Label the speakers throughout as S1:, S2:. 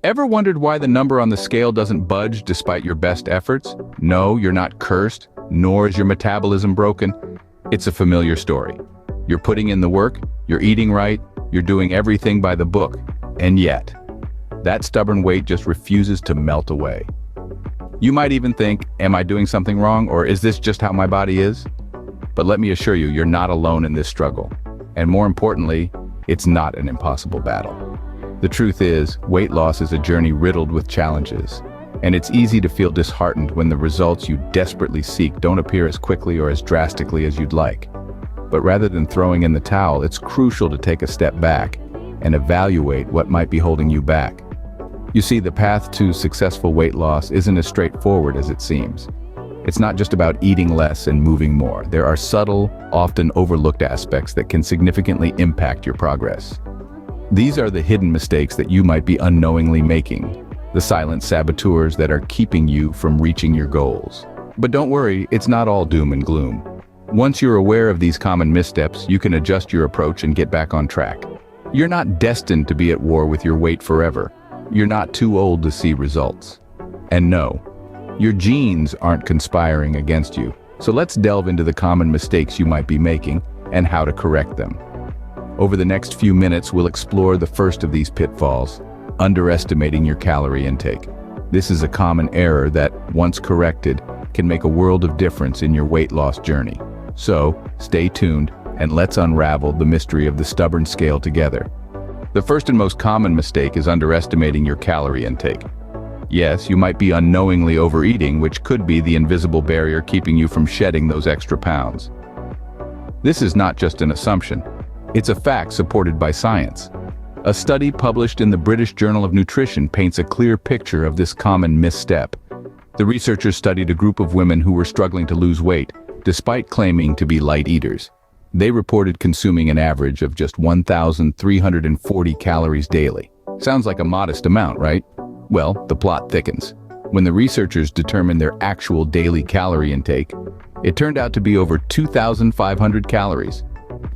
S1: Ever wondered why the number on the scale doesn't budge despite your best efforts? No, you're not cursed, nor is your metabolism broken. It's a familiar story. You're putting in the work, you're eating right, you're doing everything by the book, and yet, that stubborn weight just refuses to melt away. You might even think, am I doing something wrong, or is this just how my body is? But let me assure you, you're not alone in this struggle. And more importantly, it's not an impossible battle. The truth is, weight loss is a journey riddled with challenges, and it's easy to feel disheartened when the results you desperately seek don't appear as quickly or as drastically as you'd like. But rather than throwing in the towel, it's crucial to take a step back and evaluate what might be holding you back. You see, the path to successful weight loss isn't as straightforward as it seems. It's not just about eating less and moving more. There are subtle, often overlooked aspects that can significantly impact your progress. These are the hidden mistakes that you might be unknowingly making, the silent saboteurs that are keeping you from reaching your goals. But don't worry, it's not all doom and gloom. Once you're aware of these common missteps, you can adjust your approach and get back on track. You're not destined to be at war with your weight forever. You're not too old to see results. And no, your genes aren't conspiring against you. So let's delve into the common mistakes you might be making and how to correct them. Over the next few minutes, we'll explore the first of these pitfalls, underestimating your calorie intake. This is a common error that, once corrected, can make a world of difference in your weight loss journey. So, stay tuned and let's unravel the mystery of the stubborn scale together. The first and most common mistake is underestimating your calorie intake. Yes, you might be unknowingly overeating, which could be the invisible barrier keeping you from shedding those extra pounds. This is not just an assumption. It's a fact supported by science. A study published in the British Journal of Nutrition paints a clear picture of this common misstep. The researchers studied a group of women who were struggling to lose weight, despite claiming to be light eaters. They reported consuming an average of just 1,340 calories daily. Sounds like a modest amount, right? Well, the plot thickens. When the researchers determined their actual daily calorie intake, it turned out to be over 2,500 calories.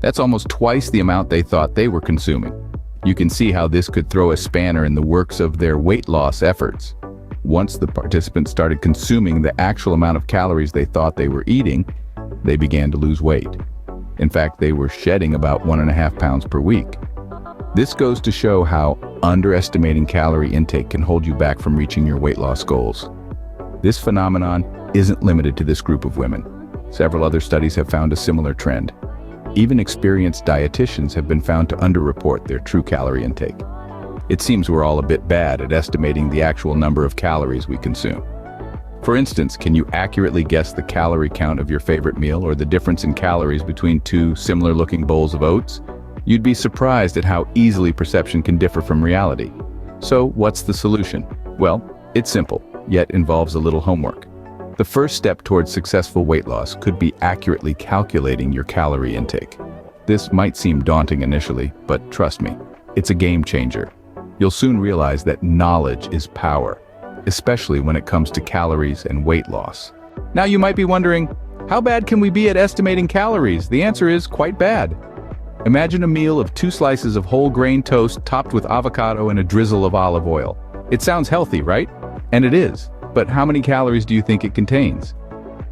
S1: That's almost twice the amount they thought they were consuming. You can see how this could throw a spanner in the works of their weight loss efforts. Once the participants started consuming the actual amount of calories they thought they were eating, they began to lose weight. In fact, they were shedding about 1.5 pounds per week. This goes to show how underestimating calorie intake can hold you back from reaching your weight loss goals. This phenomenon isn't limited to this group of women. Several other studies have found a similar trend. Even experienced dietitians have been found to underreport their true calorie intake. It seems we're all a bit bad at estimating the actual number of calories we consume. For instance, can you accurately guess the calorie count of your favorite meal or the difference in calories between two similar-looking bowls of oats? You'd be surprised at how easily perception can differ from reality. So, what's the solution? Well, it's simple, yet involves a little homework. The first step towards successful weight loss could be accurately calculating your calorie intake. This might seem daunting initially, but trust me, it's a game changer. You'll soon realize that knowledge is power, especially when it comes to calories and weight loss. Now you might be wondering, how bad can we be at estimating calories? The answer is quite bad. Imagine a meal of 2 slices of whole grain toast topped with avocado and a drizzle of olive oil. It sounds healthy, right? And it is. But how many calories do you think it contains?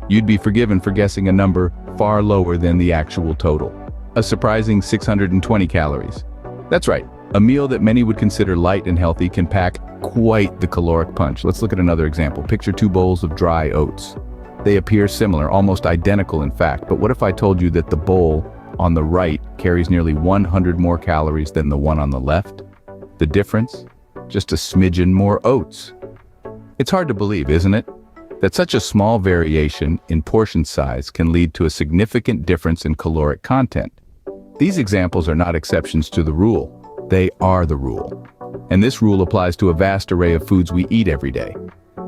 S1: You'd be forgiven for guessing a number far lower than the actual total. A surprising 620 calories. That's right, a meal that many would consider light and healthy can pack quite the caloric punch. Let's look at another example. Picture 2 bowls of dry oats. They appear similar, almost identical in fact, but what if I told you that the bowl on the right carries nearly 100 more calories than the one on the left? The difference? Just a smidgen more oats. It's hard to believe, isn't it? That such a small variation in portion size can lead to a significant difference in caloric content. These examples are not exceptions to the rule. They are the rule. And this rule applies to a vast array of foods we eat every day.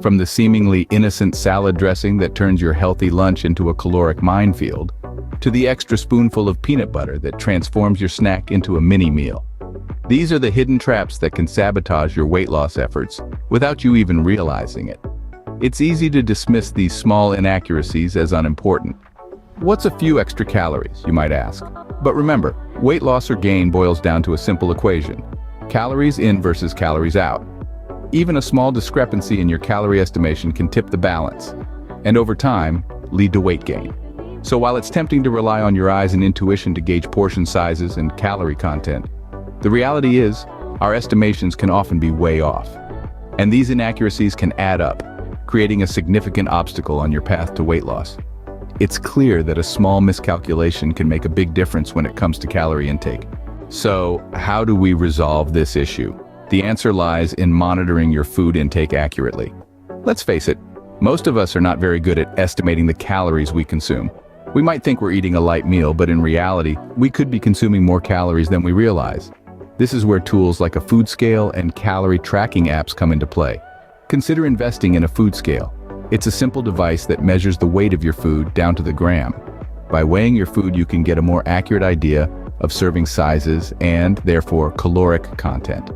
S1: From the seemingly innocent salad dressing that turns your healthy lunch into a caloric minefield, to the extra spoonful of peanut butter that transforms your snack into a mini meal. These are the hidden traps that can sabotage your weight loss efforts without you even realizing it. It's easy to dismiss these small inaccuracies as unimportant. What's a few extra calories, you might ask? But remember, weight loss or gain boils down to a simple equation: calories in versus calories out. Even a small discrepancy in your calorie estimation can tip the balance, and over time, lead to weight gain. So while it's tempting to rely on your eyes and intuition to gauge portion sizes and calorie content, the reality is, our estimations can often be way off. And these inaccuracies can add up, creating a significant obstacle on your path to weight loss. It's clear that a small miscalculation can make a big difference when it comes to calorie intake. So, how do we resolve this issue? The answer lies in monitoring your food intake accurately. Let's face it, most of us are not very good at estimating the calories we consume. We might think we're eating a light meal, but in reality, we could be consuming more calories than we realize. This is where tools like a food scale and calorie tracking apps come into play. Consider investing in a food scale. It's a simple device that measures the weight of your food down to the gram. By weighing your food, you can get a more accurate idea of serving sizes and, therefore, caloric content.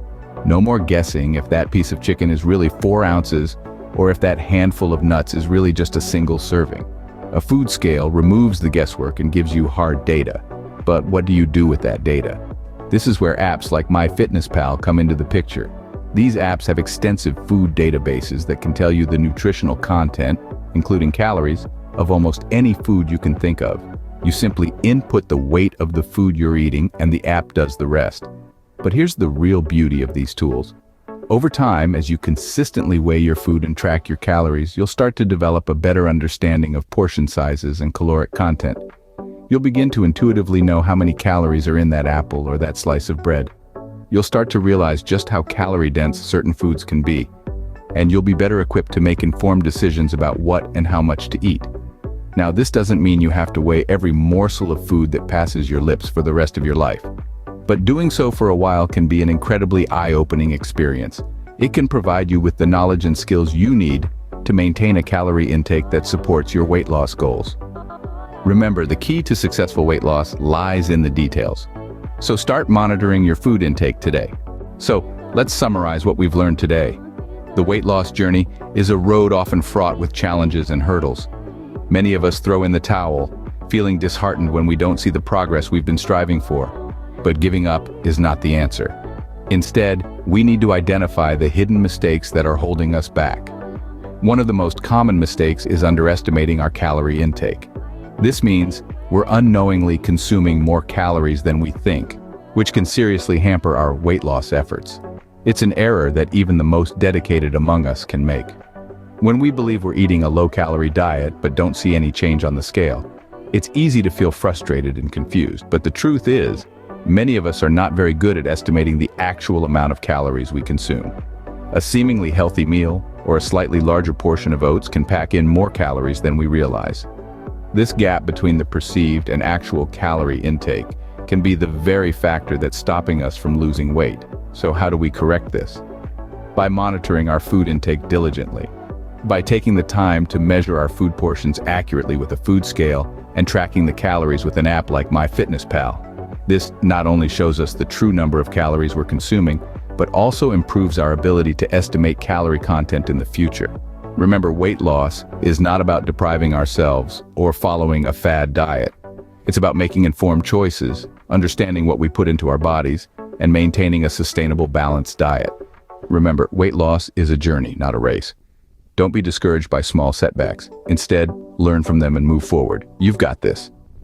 S1: No more guessing if that piece of chicken is really 4 ounces or if that handful of nuts is really just a single serving. A food scale removes the guesswork and gives you hard data. But what do you do with that data? This is where apps like MyFitnessPal come into the picture. These apps have extensive food databases that can tell you the nutritional content, including calories, of almost any food you can think of. You simply input the weight of the food you're eating and the app does the rest. But here's the real beauty of these tools. Over time, as you consistently weigh your food and track your calories, you'll start to develop a better understanding of portion sizes and caloric content. You'll begin to intuitively know how many calories are in that apple or that slice of bread. You'll start to realize just how calorie-dense certain foods can be, and you'll be better equipped to make informed decisions about what and how much to eat. Now, this doesn't mean you have to weigh every morsel of food that passes your lips for the rest of your life. But doing so for a while can be an incredibly eye-opening experience. It can provide you with the knowledge and skills you need to maintain a calorie intake that supports your weight loss goals. Remember, the key to successful weight loss lies in the details. So start monitoring your food intake today. So let's summarize what we've learned today. The weight loss journey is a road often fraught with challenges and hurdles. Many of us throw in the towel, feeling disheartened when we don't see the progress we've been striving for. But giving up is not the answer. Instead, we need to identify the hidden mistakes that are holding us back. One of the most common mistakes is underestimating our calorie intake. This means we're unknowingly consuming more calories than we think, which can seriously hamper our weight loss efforts. It's an error that even the most dedicated among us can make. When we believe we're eating a low-calorie diet but don't see any change on the scale, it's easy to feel frustrated and confused, but the truth is, many of us are not very good at estimating the actual amount of calories we consume. A seemingly healthy meal or a slightly larger portion of oats can pack in more calories than we realize. This gap between the perceived and actual calorie intake can be the very factor that's stopping us from losing weight. So how do we correct this? By monitoring our food intake diligently. By taking the time to measure our food portions accurately with a food scale and tracking the calories with an app like MyFitnessPal. This not only shows us the true number of calories we're consuming, but also improves our ability to estimate calorie content in the future. Remember, weight loss is not about depriving ourselves or following a fad diet. It's about making informed choices, understanding what we put into our bodies, and maintaining a sustainable, balanced diet. Remember, weight loss is a journey, not a race. Don't be discouraged by small setbacks. Instead, learn from them and move forward. You've got this.